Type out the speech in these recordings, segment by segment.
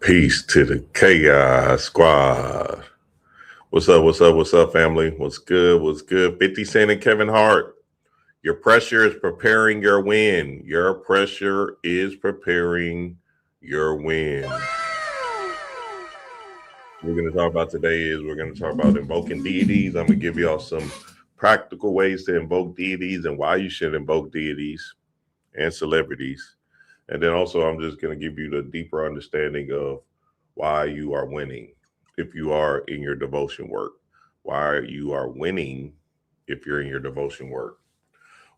Peace to the Chaos Squad. What's up? What's up? What's up, family? What's good? What's good? 50 Cent and Kevin Hart. Your pressure is preparing your win. Your pressure is preparing your win. What we're going to talk about today is we're going to talk about invoking deities. I'm going to give y'all some practical ways to invoke deities and why you should invoke deities and celebrities. And then also, I'm just going to give you the deeper understanding of why you are winning if you are in your devotion work, why you are winning if you're in your devotion work.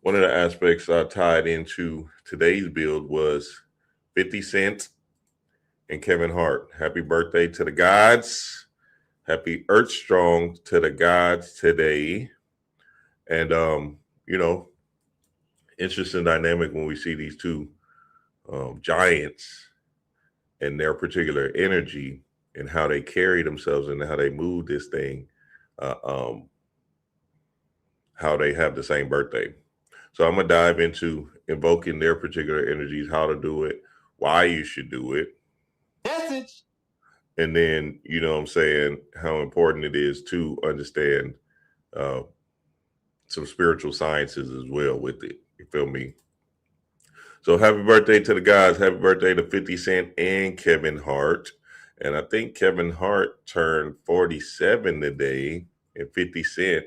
One of the aspects I tied into today's build was 50 Cent and Kevin Hart. Happy birthday to the gods. Happy Earth Strong to the gods today. And, interesting dynamic when we see these two giants and their particular energy and how they carry themselves and how they move this thing, how they have the same birthday. So I'm going to dive into invoking their particular energies, how to do it, why you should do it. Message. And then, what I'm saying, how important it is to understand some spiritual sciences as well with it. You feel me? So happy birthday to the guys. Happy birthday to 50 Cent and Kevin Hart. And I think Kevin Hart turned 47 today. And 50 Cent,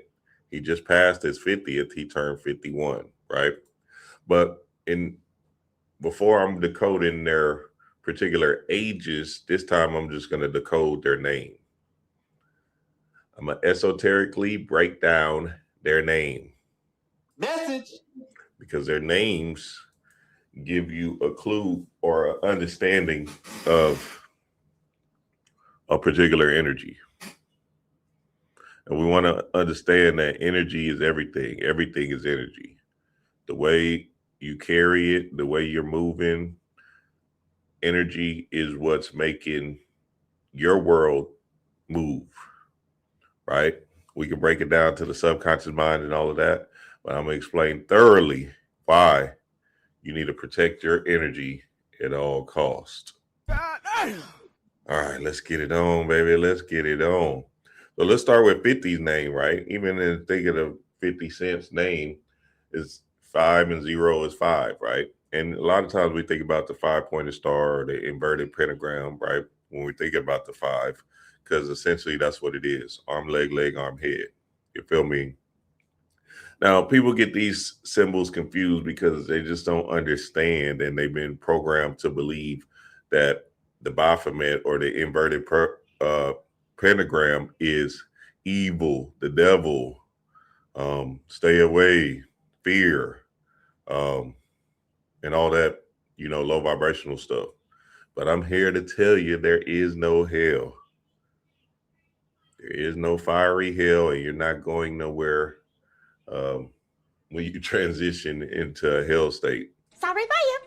he just passed his 50th. He turned 51, right? But before I'm decoding their particular ages, this time I'm just going to decode their name. I'm going to esoterically break down their name. Message. Because their names give you a clue or an understanding of a particular energy. And we want to understand that energy is everything. Everything is energy. The way you carry it, the way you're moving, energy is what's making your world move, right? We can break it down to the subconscious mind and all of that, but I'm going to explain thoroughly why you need to protect your energy at all costs. All right, let's get it on, baby. Let's get it on. So let's start with 50's name, right? Even in thinking of 50 Cent's name, is 5 and 0 is 5, right? And a lot of times we think about the 5-pointed star or the inverted pentagram, right? When we think about the 5, because essentially that's what it is: arm, leg, arm, head. You feel me? Now, people get these symbols confused because they just don't understand, and they've been programmed to believe that the Baphomet or the inverted pentagram is evil, the devil, stay away, fear, and all that, low vibrational stuff. But I'm here to tell you there is no hell. There is no fiery hell, and you're not going nowhere when you transition into a hell state. Sorry for you.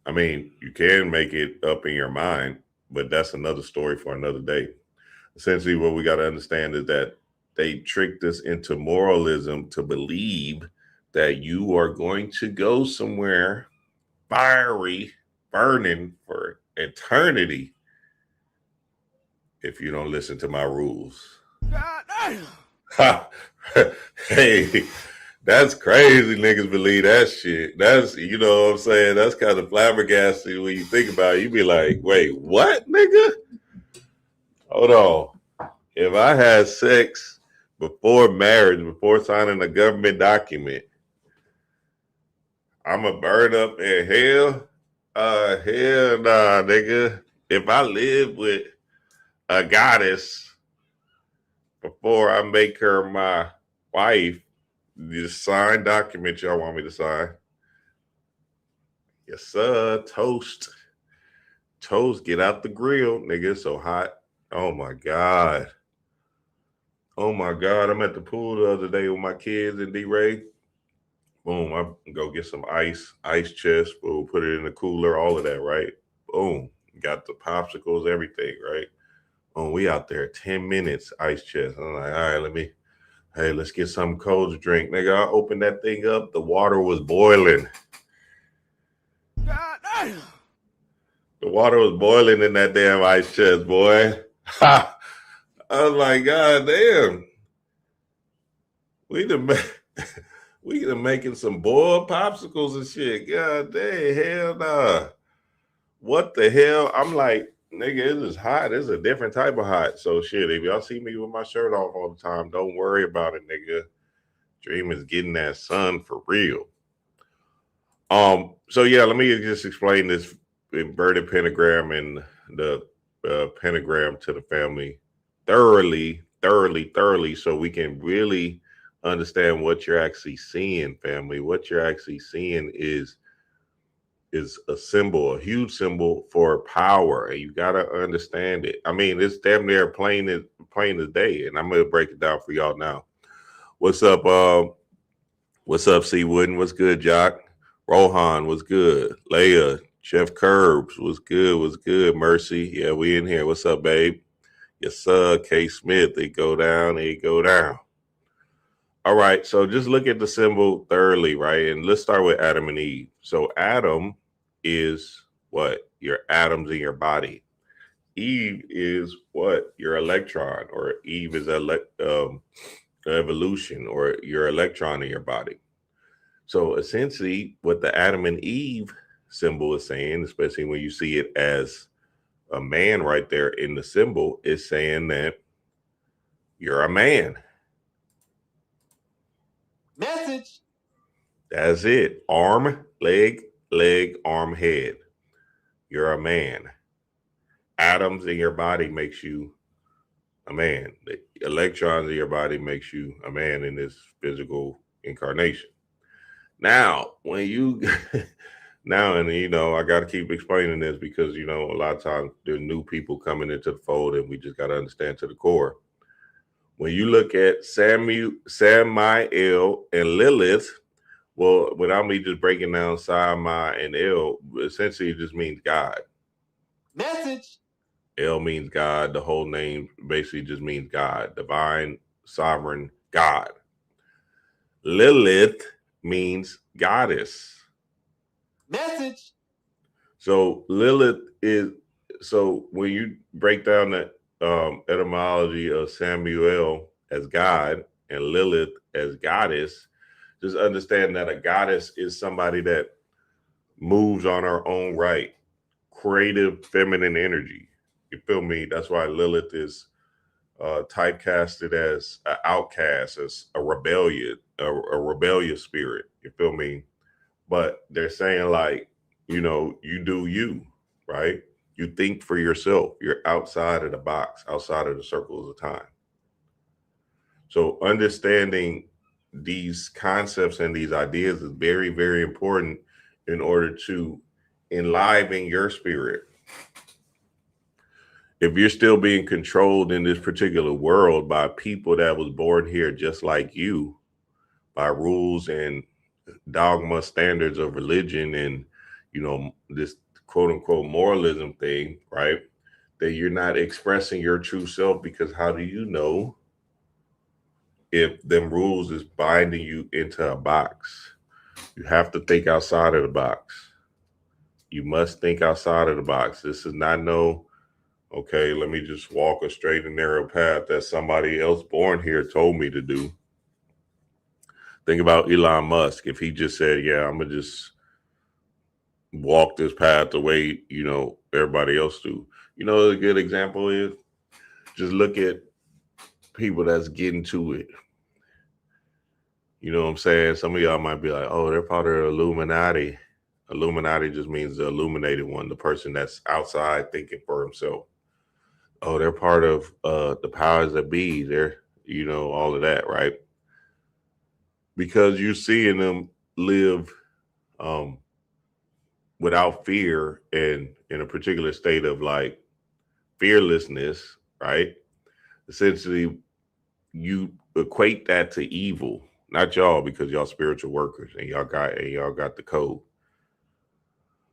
I mean, you can make it up in your mind, but that's another story for another day. Essentially, what we got to understand is that they tricked us into moralism to believe that you are going to go somewhere fiery, burning for eternity if you don't listen to my rules. Hey, that's crazy. Niggas believe that shit. That's, what I'm saying? That's kind of flabbergasting when you think about it. You be like, wait, what, nigga? Hold on. If I had sex before marriage, before signing a government document, I'm going to burn up in hell? Hell nah, nigga. If I live with a goddess before I make her my wife, the signed document y'all want me to sign. Yes, sir. Toast. Toast, get out the grill, nigga. It's so hot. Oh my God. Oh my God. I'm at the pool the other day with my kids and D-Ray. Boom. I go get some ice chest. We'll put it in the cooler, all of that, right? Boom. Got the popsicles, everything, right? Boom. We out there 10 minutes, ice chest. I'm like, all right, let's get something cold to drink. Nigga, I opened that thing up. The water was boiling. God damn. The water was boiling in that damn ice chest, boy. Ha! I was like, God damn. We done, we done making some boiled popsicles and shit. God damn, hell nah. What the hell? I'm like, nigga, it is hot. It's a different type of hot. So shit, if y'all see me with my shirt off all the time, don't worry about it, nigga. Dream is getting that sun for real. So yeah, let me just explain this inverted pentagram and the pentagram to the family thoroughly, so we can really understand what you're actually seeing, family. What you're actually seeing is a symbol, a huge symbol for power, and you gotta understand it. I mean, it's damn near plain as day, and I'm gonna break it down for y'all now. What's up? What's up, C Wooden? What's good, Jock? Rohan, what's good? Leia, Chef Curbs, what's good? What's good? Mercy, yeah, we in here. What's up, babe? Yes, sir. K Smith, they go down, they go down. All right, so just look at the symbol thoroughly, right? And let's start with Adam and Eve. So Adam is what? Your atoms in your body. Eve is what? Your electron, or Eve is evolution, or your electron in your body. So essentially, what the Adam and Eve symbol is saying, especially when you see it as a man right there in the symbol, is saying that you're a man. Message. That's it. Arm, leg, arm, head. You're a man. Atoms in your body makes you a man. The electrons in your body makes you a man in this physical incarnation. Now, when you now, and I got to keep explaining this because a lot of times there's new people coming into the fold, and we just got to understand to the core. When you look at Samael and Lilith, well, without me just breaking down Sama and El, essentially it just means God. Message. El means God. The whole name basically just means God, divine, sovereign God. Lilith means goddess. Message. So Lilith is, so when you break down the etymology of Samuel as God and Lilith as goddess, just understand that a goddess is somebody that moves on her own right, creative feminine energy. You feel me? That's why Lilith is typecasted as an outcast, as a rebellious spirit. You feel me? But they're saying like, you do you, right? You think for yourself. You're outside of the box, outside of the circles of time. So understanding these concepts and these ideas is very, very important in order to enliven your spirit. If you're still being controlled in this particular world by people that was born here just like you, by rules and dogma standards of religion and this quote unquote moralism thing, right? That you're not expressing your true self, because how do you know if them rules is binding you into a box? You have to think outside of the box. You must think outside of the box. This is not okay, let me just walk a straight and narrow path that somebody else born here told me to do. Think about Elon Musk. If he just said, yeah, I'm going to just walk this path the way, everybody else do. A good example is just look at people that's getting to it. You know what I'm saying? Some of y'all might be like, oh, they're part of the Illuminati. Illuminati just means the illuminated one, the person that's outside thinking for himself. Oh, they're part of the powers that be. They're, all of that, right? Because you're seeing them live without fear and in a particular state of like fearlessness, right? Essentially, you equate that to evil. Not y'all, because y'all spiritual workers and y'all got the code.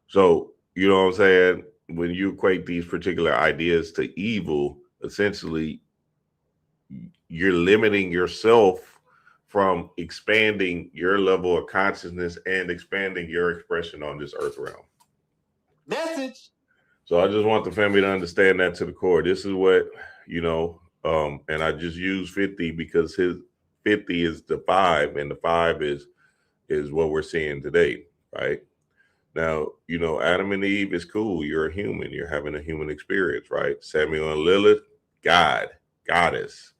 So, you know what I'm saying? When you equate these particular ideas to evil, essentially you're limiting yourself from expanding your level of consciousness and expanding your expression on this earth realm. Message. So I just want the family to understand that to the core. This is what, and I just use 50 because his 50 is the 5, and the 5 is what we're seeing today, right? Now, Adam and Eve is cool. You're a human. You're having a human experience, right? Samuel and Lilith, God, goddess,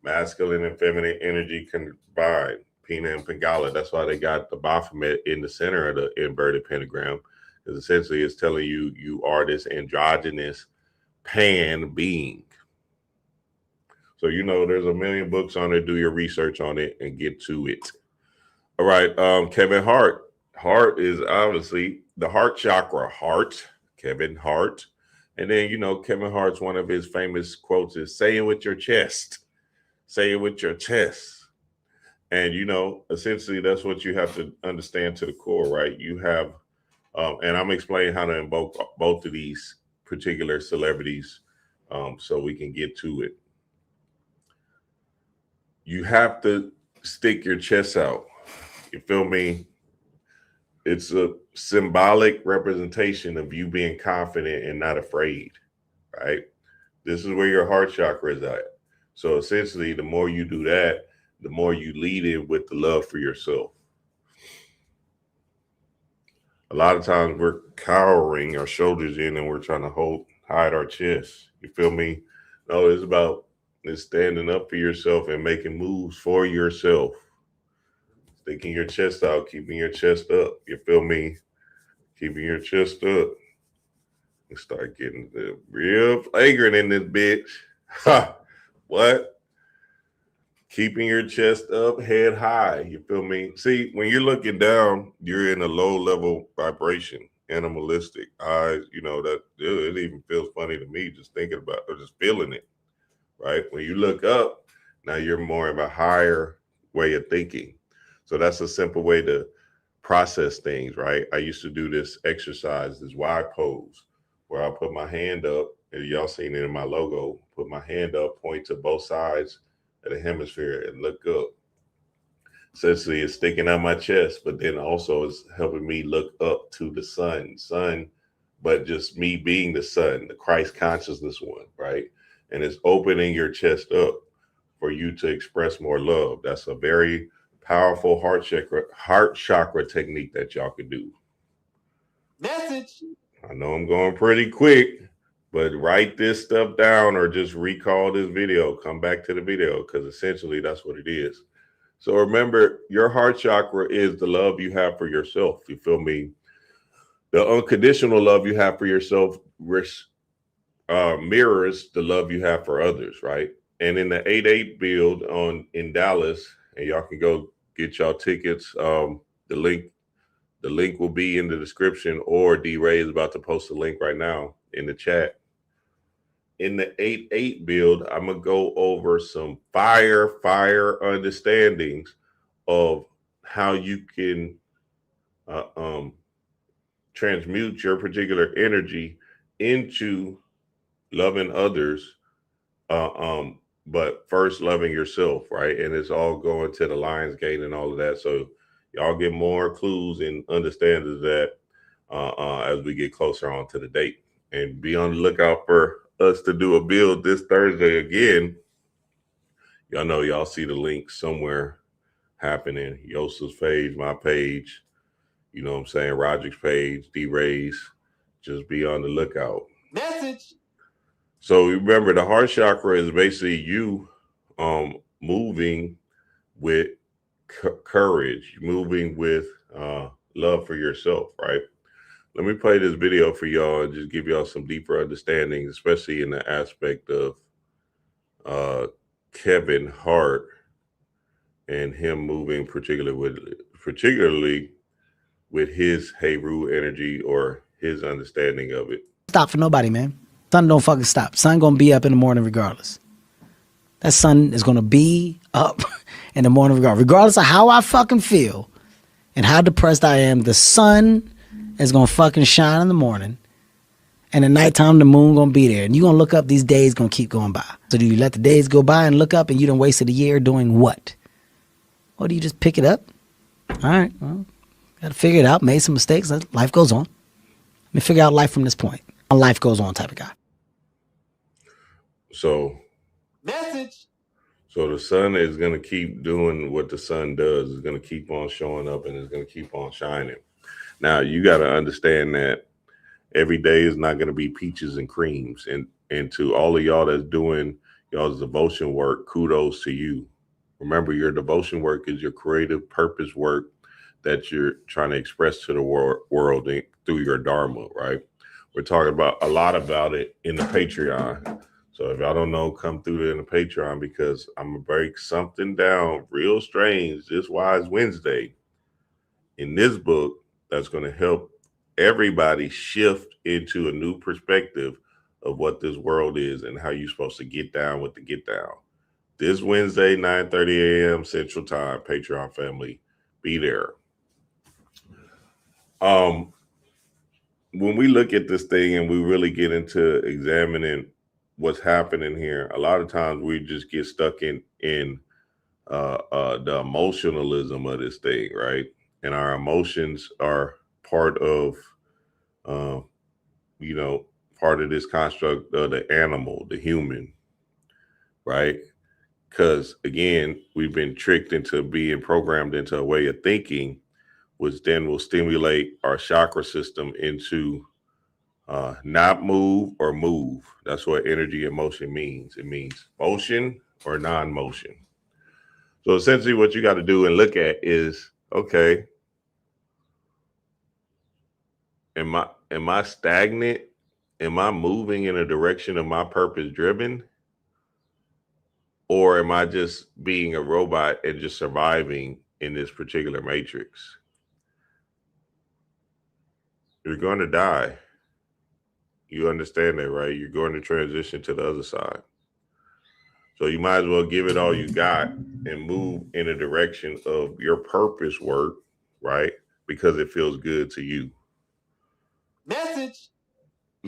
masculine and feminine energy combined. Pina and Pingala. That's why they got the Baphomet in the center of the inverted pentagram, because essentially it's telling you you are this androgynous pan being. So there's a million books on it. Do your research on it and get to it. All right, Kevin Hart. Hart is obviously the heart chakra. Hart, Kevin Hart. And then, Kevin Hart's one of his famous quotes is, say it with your chest. Say it with your chest. And, essentially that's what you have to understand to the core, right? You have, and I'm explaining how to invoke both of these particular celebrities so we can get to it. You have to stick your chest out. You feel me? It's a symbolic representation of you being confident and not afraid, right? This is where your heart chakra is at. So essentially, the more you do that, the more you lead in with the love for yourself. A lot of times we're cowering our shoulders in and we're trying to hide our chest. You feel me? No, it's standing up for yourself and making moves for yourself. Sticking your chest out, keeping your chest up. You feel me? Keeping your chest up. And start getting real flagrant in this bitch. Ha! What? Keeping your chest up, head high. You feel me? See, when you're looking down, you're in a low level vibration, animalistic eyes. That it even feels funny to me just thinking about or just feeling it, right? When you look up, now you're more of a higher way of thinking. So that's a simple way to process things, right? I used to do this exercise, this Y pose, where I put my hand up, and y'all seen it in my logo, put my hand up, point to both sides of the hemisphere and look up. Essentially, it's sticking out my chest, but then also it's helping me look up to the sun, but just me being the sun, the Christ consciousness one, right? And it's opening your chest up for you to express more love. That's a very powerful heart chakra technique that y'all could do. Message. I know I'm going pretty quick, but write this stuff down or just recall this video. Come back to the video because essentially that's what it is. So remember, your heart chakra is the love you have for yourself. You feel me? The unconditional love you have for yourself mirrors the love you have for others, right? And in the 8-8 build in Dallas, and y'all can go get y'all tickets. The link will be in the description, or D-Ray is about to post a link right now in the chat. In the 8-8 build, I'm gonna go over some fire understandings of how you can transmute your particular energy into loving others, but first loving yourself, right? And it's all going to the Lions Gate and all of that. So y'all get more clues and understandings that as we get closer on to the date. And be on the lookout for us to do a build this Thursday again. Y'all know y'all see the link somewhere happening. Yosa's page, my page, you know what I'm saying, Roger's page, D-Ray's. Just be on the lookout. Message. So remember, the heart chakra is basically you moving with courage, moving with love for yourself, right? Let me play this video for y'all and just give y'all some deeper understanding, especially in the aspect of Kevin Hart and him moving particularly with his Heru energy or his understanding of it. Stop for nobody, man. Sun don't fucking stop. Sun gonna be up in the morning regardless. That sun is gonna be up in the morning regardless of how I fucking feel and how depressed I am. The sun is gonna fucking shine in the morning, and at nighttime the moon gonna be there, and you gonna look up. These days gonna keep going by. So do you let the days go by and look up, and you done wasted a year doing what? Or do you just pick it up? All right, well, gotta figure it out. Made some mistakes. Life goes on. Let me figure out life from this point. life goes on type of guy. So Message. So the sun is going to keep doing what the sun does. It's going to keep on showing up and it's going to keep on shining. Now, you got to understand that every day is not going to be peaches and creams. And to all of y'all that's doing y'all's devotion work, kudos to you. Remember, your devotion work is your creative purpose work that you're trying to express to the world through your dharma, right? We're talking about a lot about it in the Patreon. So if y'all don't know, come through there in the Patreon, because I'm going to break something down real strange this Wise Wednesday in this book that's going to help everybody shift into a new perspective of what this world is and how you're supposed to get down with the get down. This Wednesday, 9:30 a.m. Central Time, Patreon family, be there. When we look at this thing and we really get into examining what's happening here, a lot of times we just get stuck in the emotionalism of this thing, right? And our emotions are part of part of this construct of the animal, the human, right? Because again, we've been tricked into being programmed into a way of thinking, which then will stimulate our chakra system into not move or move. That's what energy and motion means. It means motion or non-motion. So essentially what you got to do and look at is, okay, am I stagnant? Am I moving in a direction of my purpose driven? Or am I just being a robot and just surviving in this particular matrix? You're going to die. You understand that, right? You're going to transition to the other side. So you might as well give it all you got and move in a direction of your purpose work, right? Because it feels good to you. Message.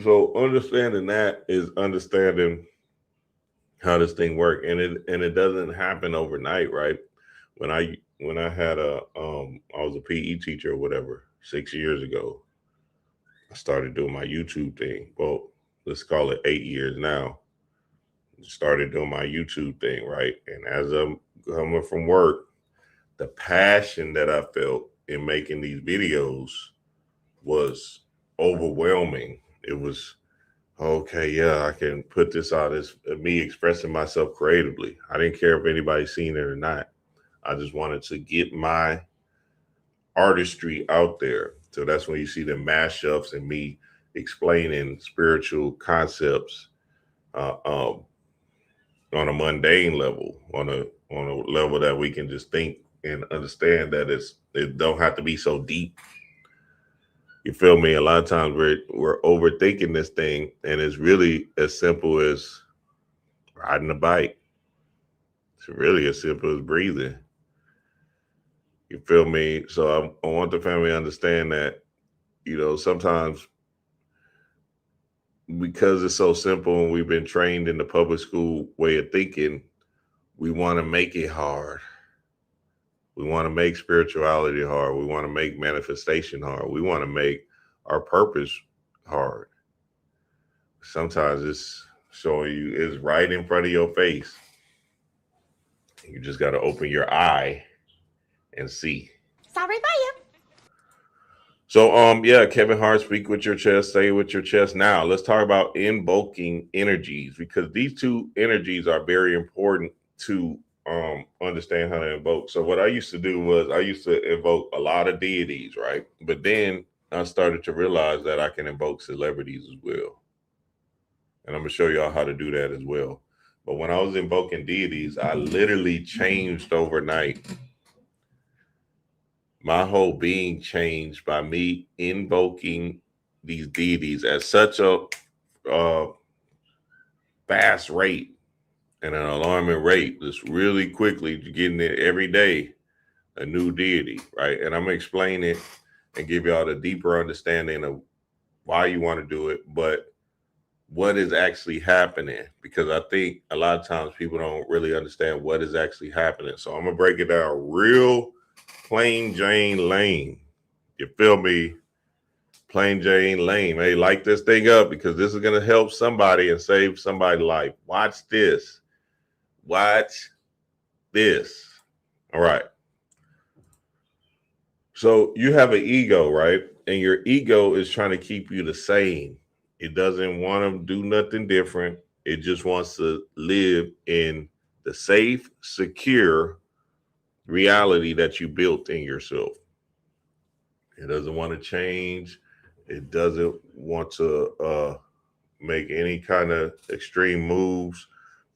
So understanding that is understanding how this thing works, and it doesn't happen overnight, right? When I had I was a PE teacher or whatever 6 years ago, I started doing my YouTube thing. Well, let's call it 8 years now. Started doing my YouTube thing, right? And as I'm coming from work, the passion that I felt in making these videos was overwhelming. It was, okay, yeah, I can put this out as me expressing myself creatively. I didn't care if anybody's seen it or not. I just wanted to get my artistry out there. So that's when you see the mashups and me explaining spiritual concepts on a mundane level, on a level that we can just think and understand that it don't have to be so deep. You feel me? A lot of times we're overthinking this thing, and it's really as simple as riding a bike. It's really as simple as breathing. You feel me? So I want the family to understand that, sometimes because it's so simple and we've been trained in the public school way of thinking, we want to make it hard. We want to make spirituality hard. We want to make manifestation hard. We want to make our purpose hard. Sometimes it's showing you is right in front of your face. You just got to open your eye and see. Sorry about you. So, Kevin Hart, speak with your chest, say with your chest. Now, let's talk about invoking energies, because these two energies are very important to understand how to invoke. So what I used to do was I used to invoke a lot of deities, right? But then I started to realize that I can invoke celebrities as well. And I'm going to show y'all how to do that as well. But when I was invoking deities, I literally changed overnight. My whole being changed by me invoking these deities at such a fast rate and an alarming rate, just really quickly getting it every day, a new deity, right? And I'm going to explain it and give y'all the deeper understanding of why you want to do it, but what is actually happening, because I think a lot of times people don't really understand what is actually happening. So I'm going to break it down real plain Jane Lane. You feel me? plain Jane lame. Hey, light this thing up because this is going to help somebody and save somebody's life. Watch this. Watch this. All right. So you have an ego, right? And your ego is trying to keep you the same. It doesn't want to do nothing different. It just wants to live in the safe, secure reality that you built in yourself. It doesn't want to change. It doesn't want to make any kind of extreme moves.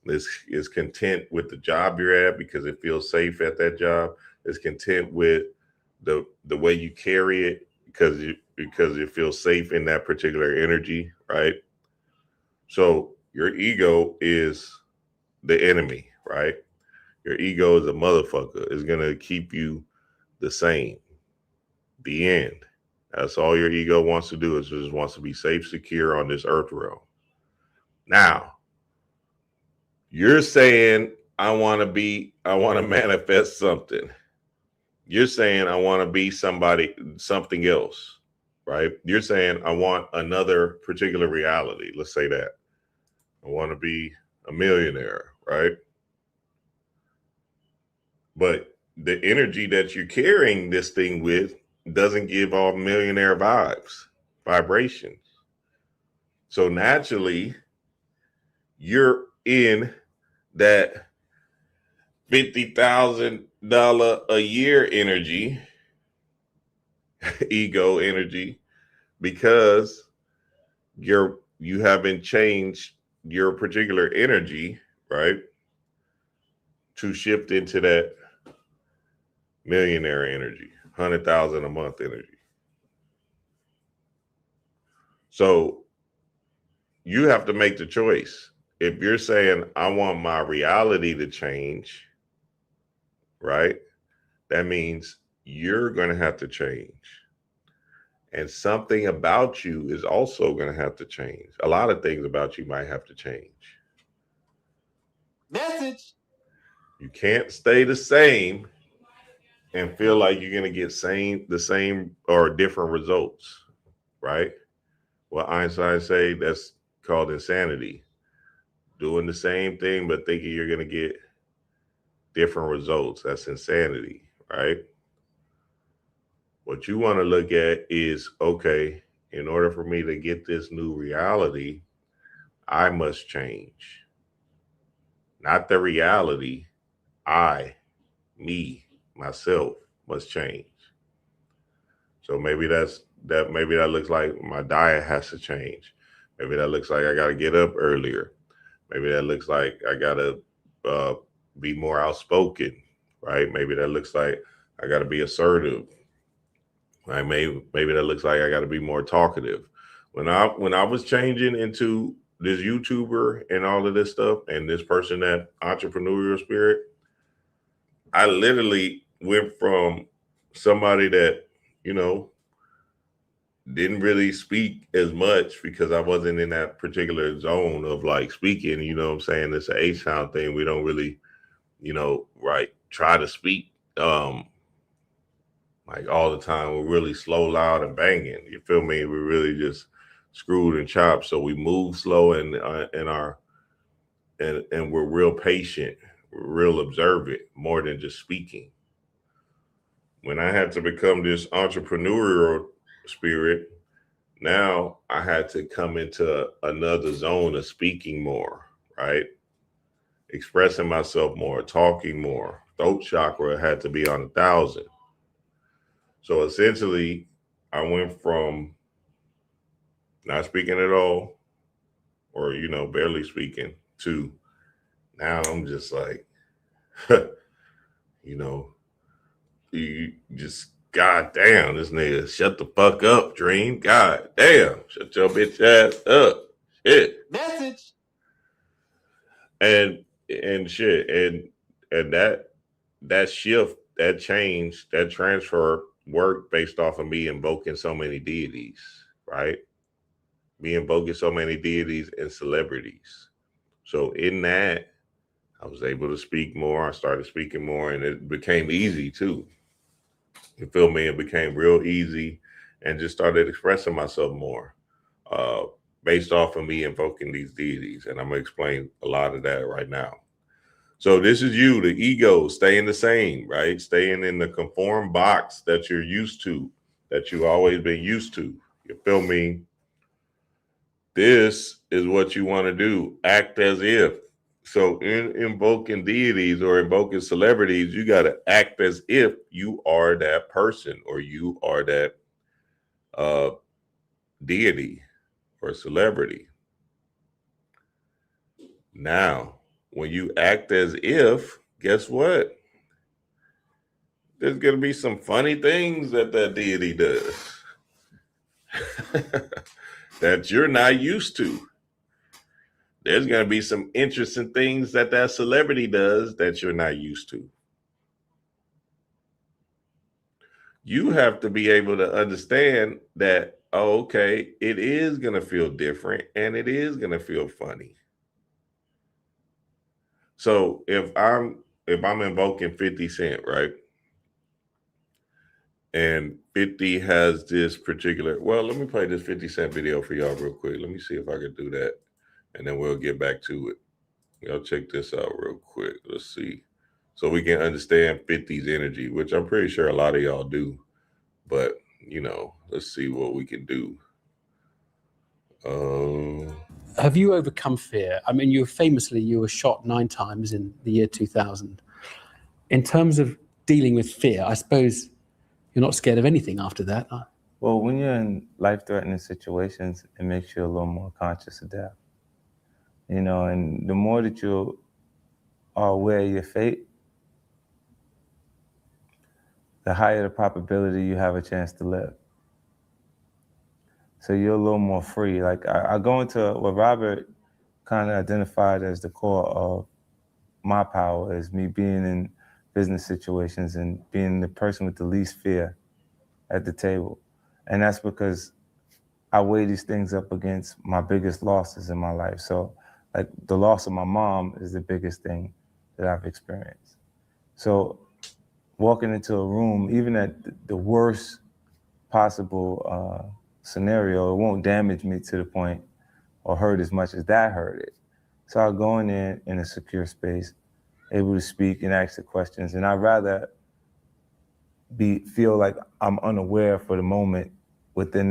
Is content with the job you're at because it feels safe at that job. It's content with the way you carry it because it feels safe in that particular energy, right? So your ego is the enemy, right? Your ego is a motherfucker. It's gonna keep you the same. The end. That's all your ego wants to do is just wants to be safe, secure on this earth realm. Now, you're saying I want to manifest something. You're saying I want to be something else, right? You're saying I want another particular reality. Let's say that. I want to be a millionaire, right? But the energy that you're carrying this thing with doesn't give off millionaire vibrations. So naturally, you're in that $50,000 a year energy, ego energy, because you haven't changed your particular energy, right? To shift into that millionaire energy, 100,000 a month energy. So you have to make the choice. If you're saying I want my reality to change, right? That means you're going to have to change. And something about you is also going to have to change. A lot of things about you might have to change. Message. You can't stay the same and feel like you're going to get the same or different results, right? Well, Einstein say that's called insanity. Doing the same thing but thinking you're going to get different results. That's insanity, right? What you want to look at is, okay, in order for me to get this new reality, I must change. Not the reality. Me, myself must change. So maybe maybe that looks like my diet has to change. Maybe that looks like I got to get up earlier. Maybe that looks like I got to be more outspoken, right? Maybe that looks like I got to be assertive. Right? Maybe that looks like I got to be more talkative. When I was changing into this YouTuber and all of this stuff, and this person that entrepreneurial spirit, I literally went from somebody that didn't really speak as much because I wasn't in that particular zone of like speaking. You know what I'm saying? It's an H-Town thing. We don't really, right, try to speak like all the time. We're really slow, loud, and banging. You feel me? We're really just screwed and chopped. So we move slow and we're real patient, we're real observant, more than just speaking. When I had to become this entrepreneurial spirit, now I had to come into another zone of speaking more, right? Expressing myself more, talking more. Throat chakra had to be on 1,000. So essentially, I went from not speaking at all, or barely speaking, to now I'm just like, you just goddamn, this nigga, shut the fuck up, Dream. God damn, shut your bitch ass up. Shit. Message. And shit. And that shift, that change, that transfer worked based off of me invoking so many deities, right? Me invoking so many deities and celebrities. So in that, I was able to speak more. I started speaking more, and it became easy too. You feel me? It became real easy, and just started expressing myself more, uh, based off of me invoking these deities. And I'm gonna explain a lot of that right now. So this is you, the ego, staying the same, right? Staying in the conform box that you're used to, that you've always been used to. You feel me? This is what you want to do. Act as if. So in invoking deities or invoking celebrities, you got to act as if you are that person or you are that uh, deity or celebrity. Now, when you act as if, guess what? There's going to be some funny things that that deity does that you're not used to. There's going to be some interesting things that that celebrity does that you're not used to. You have to be able to understand that, oh, okay, it is going to feel different and it is going to feel funny. So if I'm invoking 50 Cent, right? And 50 has this particular, well, let me play this 50 Cent video for y'all real quick. Let me see if I can do that. And then we'll get back to it. Y'all check this out real quick. Let's see. So we can understand 50's energy, which I'm pretty sure a lot of y'all do. But, let's see what we can do. Have you overcome fear? I mean, you were shot 9 times in the year 2000. In terms of dealing with fear, I suppose you're not scared of anything after that. Well, when you're in life-threatening situations, it makes you a little more conscious of death. And the more that you are aware of your fate, the higher the probability you have a chance to live. So you're a little more free. Like I go into what Robert kind of identified as the core of my power is me being in business situations and being the person with the least fear at the table. And that's because I weigh these things up against my biggest losses in my life. So like the loss of my mom is the biggest thing that I've experienced. So walking into a room, even at the worst possible scenario, it won't damage me to the point or hurt as much as that hurt it. So I'll go in there in a secure space, able to speak and ask the questions. And I'd rather feel like I'm unaware for the moment within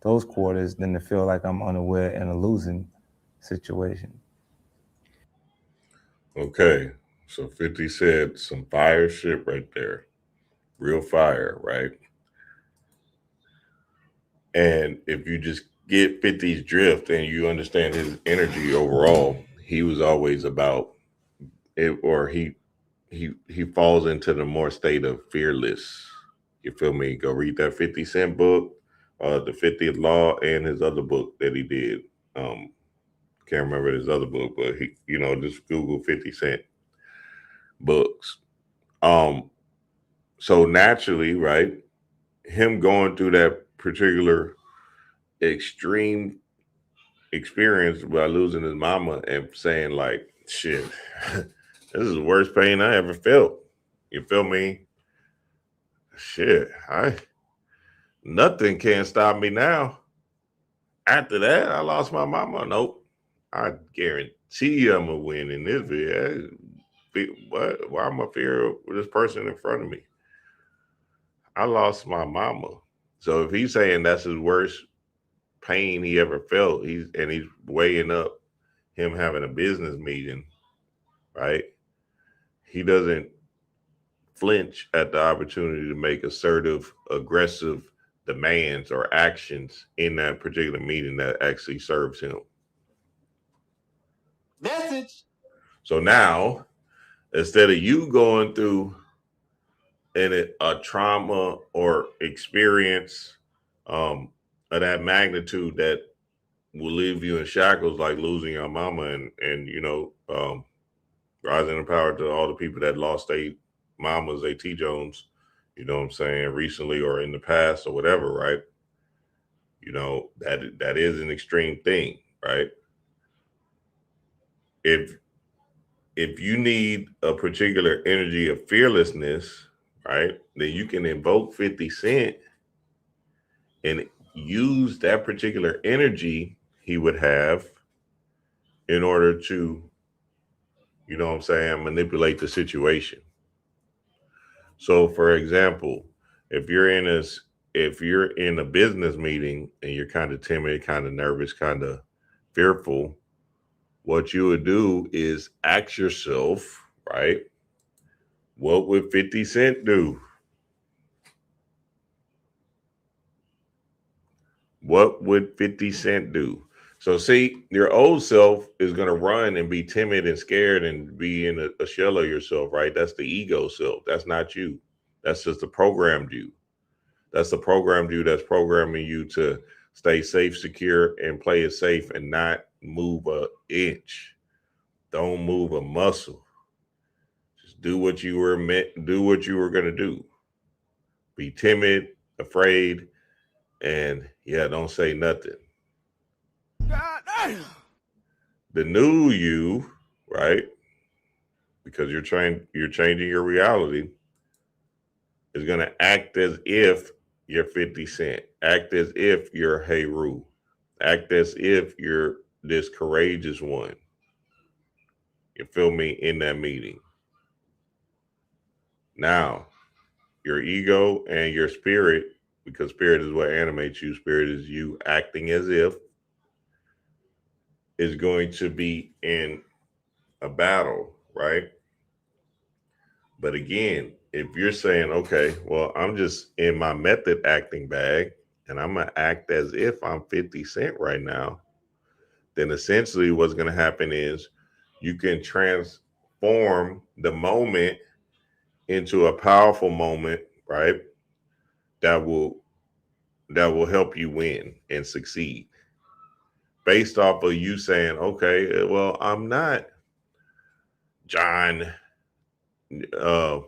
those quarters than to feel like I'm unaware in a losing situation. Okay, so 50 said some fire shit right there. Real fire, right? And if you just get 50's drift and you understand his energy overall, he was always about it, or he falls into the more state of fearless. You feel me? Go read that 50 Cent book, the 50th Law, and his other book that he did. Can't remember his other book, but he, just Google 50 Cent books. So naturally, right, him going through that particular extreme experience by losing his mama and saying like, shit, this is the worst pain I ever felt. You feel me? Shit, nothing can stop me now. After that, I lost my mama. Nope. I guarantee I'm gonna win in this video. What? Why am I fear of this person in front of me? I lost my mama. So if he's saying that's his worst pain he ever felt, he's weighing up him having a business meeting, right? He doesn't flinch at the opportunity to make assertive, aggressive demands or actions in that particular meeting that actually serves him. Message. So now, instead of you going through a trauma or experience of that magnitude that will leave you in shackles, like losing your mama and rising in power to all the people that lost their mamas, they T Jones, you know what I'm saying, recently or in the past or whatever, right? That is an extreme thing, right? If you need a particular energy of fearlessness, right, then you can invoke 50 Cent and use that particular energy he would have in order to, you know what I'm saying, manipulate the situation. So for example, if you're in a business meeting and you're kind of timid, kind of nervous, kind of fearful, what you would do is ask yourself, right? What would 50 Cent do? What would 50 Cent do? So see, your old self is going to run and be timid and scared and be in a shell of yourself, right? That's the ego self. That's not you. That's just the programmed you. That's the programmed you that's programming you to stay safe, secure, and play it safe and not move an inch. Don't move a muscle. Just do what you were meant, do what you were going to do. Be timid, afraid, and yeah, don't say nothing. The new you, right? Because you're changing your reality, is going to act as if you're 50 Cent. Act as if you're Hey Roo. Act as if you're this courageous one. You feel me? In that meeting. Now, your ego and your spirit, because spirit is what animates you, spirit is you acting as if, is going to be in a battle, right? But again, if you're saying, okay, well, I'm just in my method acting bag and I'm going to act as if I'm 50 Cent right now, then essentially what's going to happen is you can transform the moment into a powerful moment, right? That will help you win and succeed based off of you saying, okay, well, I'm not John uh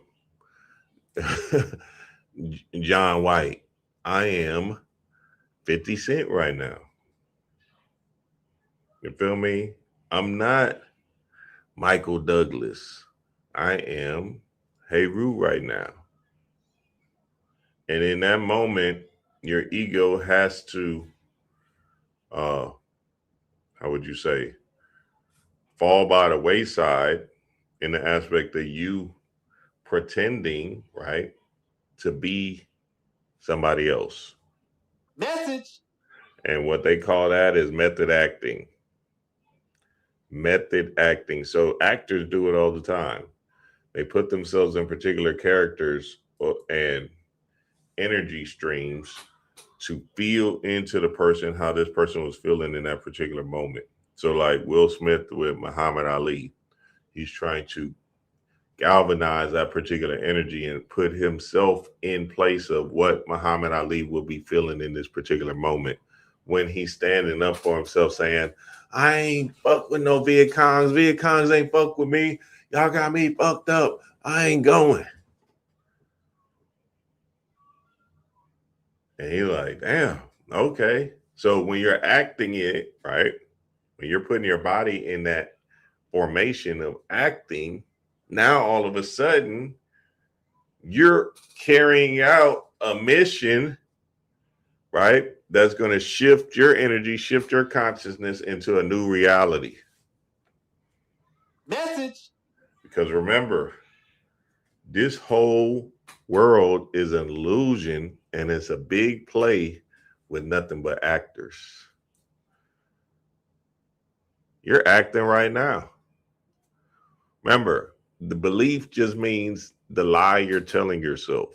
John White. I am 50 Cent right now. You feel me? I'm not Michael Douglas. I am Hey Roo right now. And in that moment, your ego has to, how would you say, fall by the wayside in the aspect of you pretending, right, to be somebody else. Message. And what they call that is method acting. Method acting. So actors do it all the time. They put themselves in particular characters and energy streams to feel into the person how this person was feeling in that particular moment. So like Will Smith with Muhammad Ali, he's trying to galvanize that particular energy and put himself in place of what Muhammad Ali will be feeling in this particular moment when he's standing up for himself saying, I ain't fuck with no Viet Congs. Viet Congs ain't fuck with me. Y'all got me fucked up. I ain't going. And he's like, damn, okay. So when you're acting it, right, when you're putting your body in that formation of acting, now all of a sudden you're carrying out a mission, right, that's going to shift your energy, shift your consciousness into a new reality. Message. Because remember, this whole world is an illusion and it's a big play with nothing but actors. You're acting right now. Remember, the belief just means the lie you're telling yourself.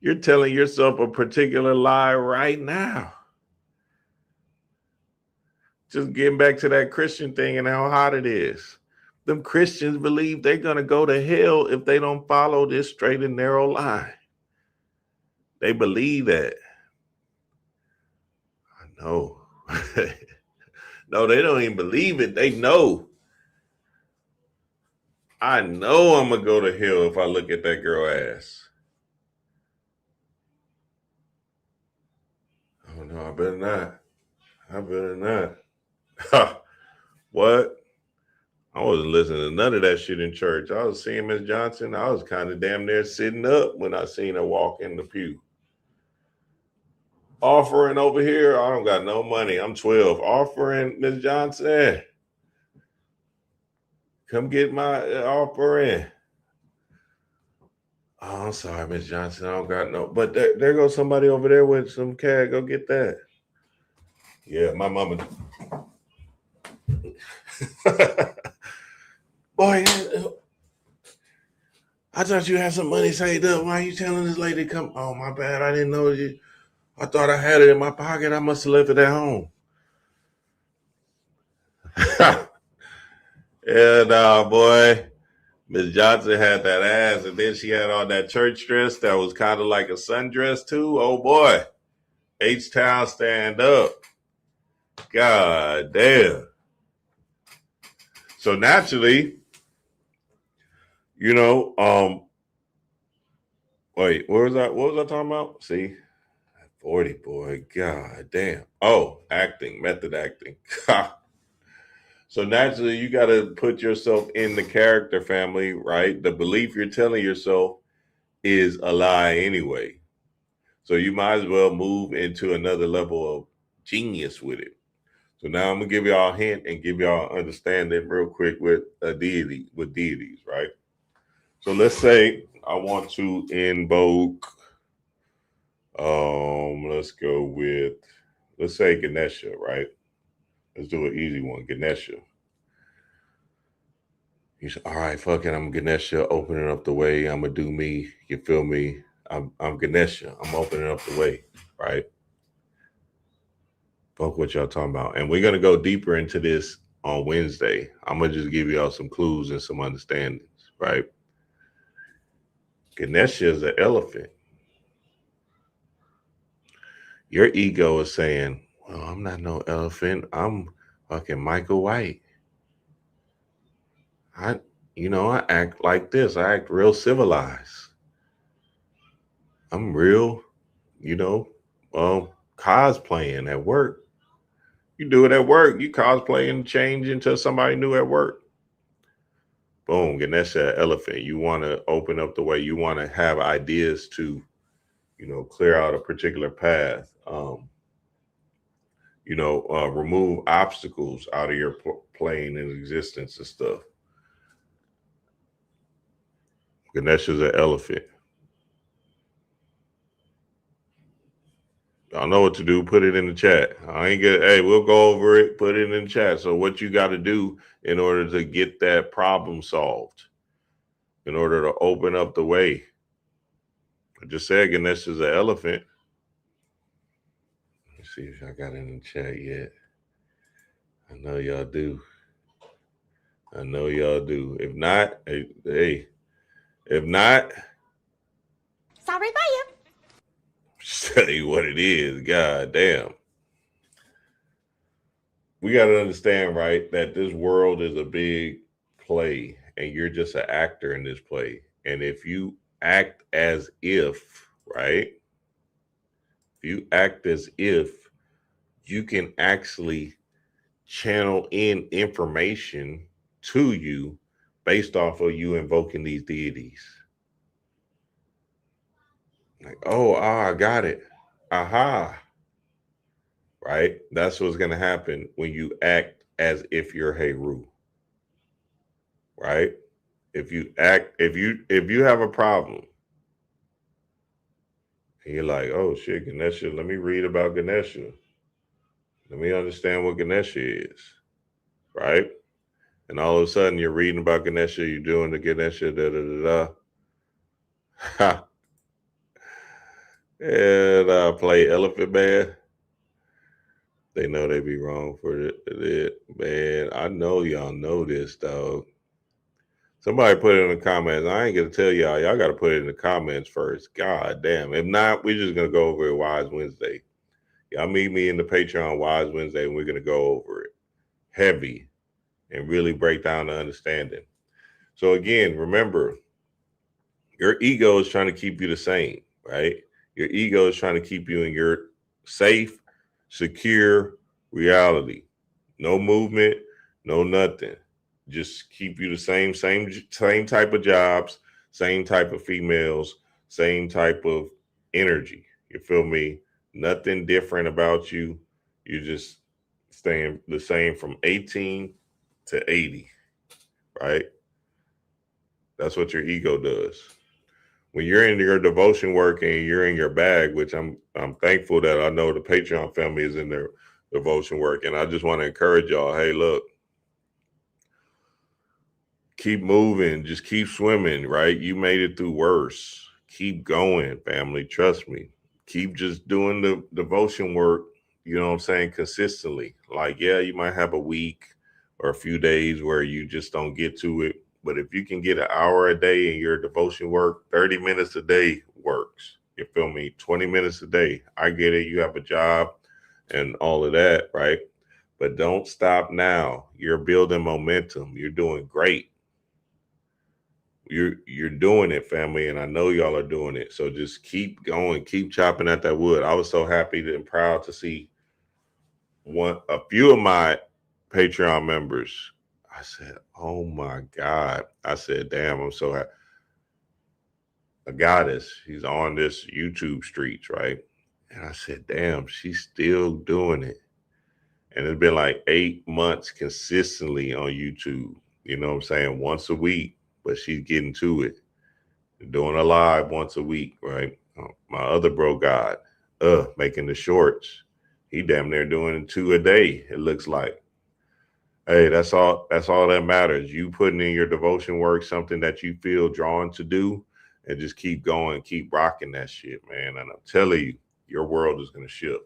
You're telling yourself a particular lie right now. Just getting back to that Christian thing and how hot it is. Them Christians believe they're going to go to hell if they don't follow this straight and narrow line. They believe that. I know. No, they don't even believe it. They know. I know I'm going to go to hell if I look at that girl ass. Oh, no, I better not. I better not. What? I wasn't listening to none of that shit in church. I was seeing Miss Johnson. I was kind of damn near sitting up when I seen her walk in the pew. Offering over here. I don't got no money. I'm 12. Offering, Miss Johnson. Come get my offering. Oh, I'm sorry, Miss Johnson. I don't got no. But there goes somebody over there with some cash. Go get that. Yeah, my mama. Boy, I thought you had some money saved up. Why are you telling this lady to come? Oh, my bad. I didn't know you. I thought I had it in my pocket. I must have left it at home. And boy, Miss Johnson had that ass, and then she had on that church dress that was kind of like a sundress too. Oh boy, H-Town stand up. God damn. So naturally, you know, wait, what was I talking about? See, 40, boy, god damn. Oh, acting, method acting. So naturally, you got to put yourself in the character, family, right? The belief you're telling yourself is a lie anyway. So you might as well move into another level of genius with it. So now I'm gonna give y'all a hint and give y'all an understanding real quick with a deity, with deities, right? So let's say I want to invoke, let's go with, let's say Ganesha, right? Let's do an easy one, Ganesha. You say, all right, fuck it, I'm Ganesha, opening up the way. I'm gonna do me. You feel me? I'm Ganesha. I'm opening up the way, right? Fuck what y'all talking about. And we're gonna go deeper into this on Wednesday. I'm gonna just give y'all some clues and some understandings, right? Ganesha is an elephant. Your ego is saying, well, I'm not no elephant. I'm fucking Michael White. I act like this. I act real civilized. I'm real, cosplaying at work. You do it at work. You cosplay and change into somebody new at work. Boom, Ganesha elephant. You want to open up the way. You want to have ideas to, clear out a particular path. Remove obstacles out of your plane and existence and stuff. Ganesha's an elephant. Y'all know what to do. Put it in the chat. Hey, we'll go over it. Put it in the chat. So what you got to do in order to get that problem solved, in order to open up the way. I just said Ganesha's an elephant. Let's see if I got it in the chat yet. I know y'all do. If not, hey. If not, sorry about you. Tell you what it is. God damn. We got to understand, right, that this world is a big play and you're just an actor in this play. And if you act as if, right, if you act as if, you can actually channel in information to you based off of you invoking these deities. Like, I got it. Aha. Right? That's what's going to happen when you act as if you're Heru. Right? If you have a problem and you're like, oh shit, Ganesha, let me read about Ganesha. Let me understand what Ganesha is. Right? And all of a sudden you're reading about Ganesha, you're doing the Ganesha, Ha. And play Elephant Man. They know they be wrong for it. Man, I know y'all know this, dog. Somebody put it in the comments. I ain't gonna tell y'all. Y'all got to put it in the comments first. God damn. If not, we're just gonna go over it Wise Wednesday. Y'all meet me in the Patreon Wise Wednesday, and we're gonna go over it heavy and really break down the understanding. So again, remember, your ego is trying to keep you the same, right? Your ego is trying to keep you in your safe, secure reality. No movement, no nothing. Just keep you the same type of jobs, same type of females, same type of energy. You feel me? Nothing different about you. You're just staying the same from 18 to 80, right? That's what your ego does. When you're in your devotion work and you're in your bag, which I'm thankful that I know the Patreon family is in their devotion work. And I just want to encourage y'all, hey, look, keep moving, just keep swimming, right? You made it through worse. Keep going, family. Trust me. Keep just doing the devotion work, you know what I'm saying, consistently. Like, yeah, you might have a week or a few days where you just don't get to it. But if you can get an hour a day in your devotion work, 30 minutes a day works. You feel me? 20 minutes a day. I get it. You have a job and all of that, right? But don't stop now. You're building momentum. You're doing great. You're doing it, family, and I know y'all are doing it. So just keep going, keep chopping at that wood. I was so happy and proud to see a few of my Patreon members. I said, oh my God. I said, damn, I'm so happy. A goddess, she's on this YouTube streets, right? And I said, damn, she's still doing it. And it's been like 8 months consistently on YouTube. You know what I'm saying? Once a week. But she's getting to it, doing a live once a week, right? My other bro God, making the shorts. He damn near doing 2 a day, it looks like. Hey, that's all that matters. You putting in your devotion work, something that you feel drawn to do, and just keep going, keep rocking that shit, man. And I'm telling you, your world is gonna shift.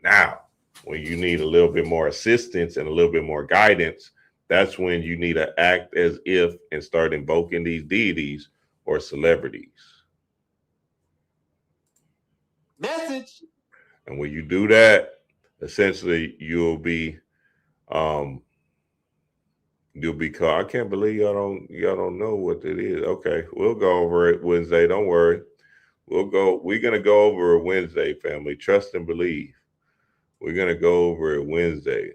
Now, when you need a little bit more assistance and a little bit more guidance, that's when you need to act as if and start invoking these deities or celebrities. Message. And when you do that, essentially you'll be called. I can't believe y'all don't know what it is. Okay, we'll go over it Wednesday. Don't worry. We're gonna go over it Wednesday, family. Trust and believe. We're gonna go over it Wednesday.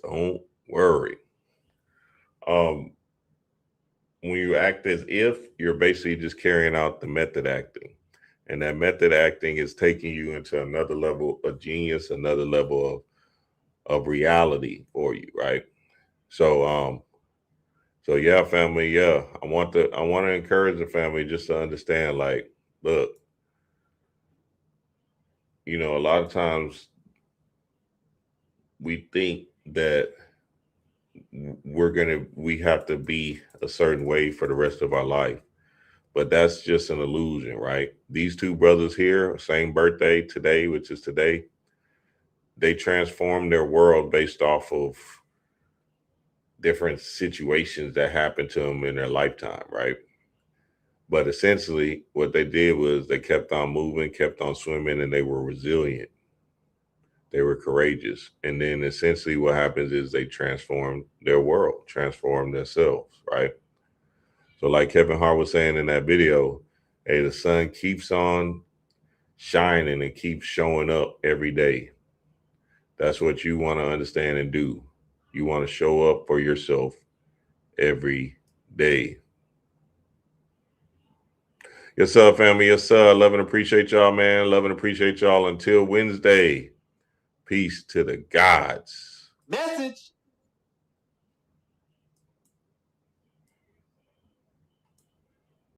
Don't worry. When you act as if, you're basically just carrying out the method acting. And that method acting is taking you into another level of genius, another level of reality for you, right? So yeah, family, yeah. I want to encourage the family just to understand, like, look, a lot of times we think that we have to be a certain way for the rest of our life. But that's just an illusion, right? These two brothers here, same birthday today, which is today, they transformed their world based off of different situations that happened to them in their lifetime, right? But essentially what they did was they kept on moving, kept on swimming, and they were resilient. They were courageous. And then essentially what happens is they transform their world, transform themselves, right? So like Kevin Hart was saying in that video, hey, the sun keeps on shining and keeps showing up every day. That's what you want to understand and do. You want to show up for yourself every day. Yes, sir, family. Yes, sir. Love and appreciate y'all, man. Love and appreciate y'all. Until Wednesday, peace to the gods. Message.